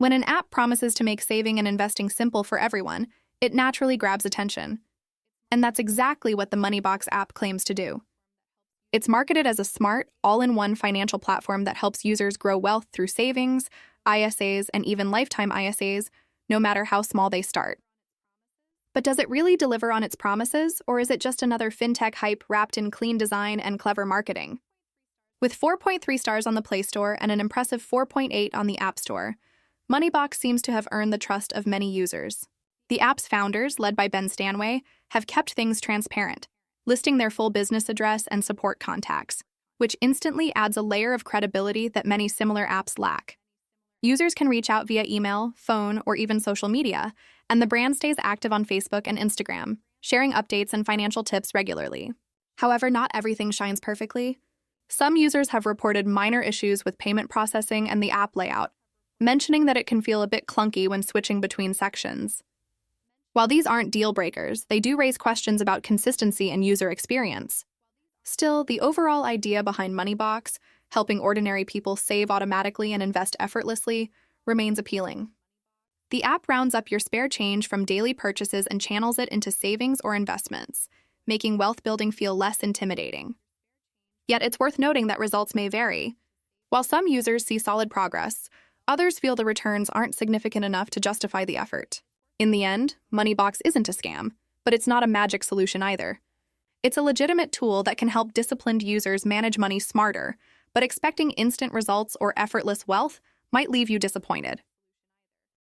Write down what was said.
When an app promises to make saving and investing simple for everyone, it naturally grabs attention. And that's exactly what the Moneybox app claims to do. It's marketed as a smart, all-in-one financial platform that helps users grow wealth through savings, ISAs, and even lifetime ISAs, no matter how small they start. But does it really deliver on its promises, or is it just another fintech hype wrapped in clean design and clever marketing? With 4.3 stars on the Play Store and an impressive 4.8 on the App Store, Moneybox seems to have earned the trust of many users. The app's founders, led by Ben Stanway, have kept things transparent, listing their full business address and support contacts, which instantly adds a layer of credibility that many similar apps lack. Users can reach out via email, phone, or even social media, and the brand stays active on Facebook and Instagram, sharing updates and financial tips regularly. However, not everything shines perfectly. Some users have reported minor issues with payment processing and the app layout, mentioning that it can feel a bit clunky when switching between sections. While these aren't deal breakers, they do raise questions about consistency and user experience. Still, the overall idea behind Moneybox, helping ordinary people save automatically and invest effortlessly, remains appealing. The app rounds up your spare change from daily purchases and channels it into savings or investments, making wealth building feel less intimidating. Yet it's worth noting that results may vary. While some users see solid progress, others feel the returns aren't significant enough to justify the effort. In the end, Moneybox isn't a scam, but it's not a magic solution either. It's a legitimate tool that can help disciplined users manage money smarter, but expecting instant results or effortless wealth might leave you disappointed.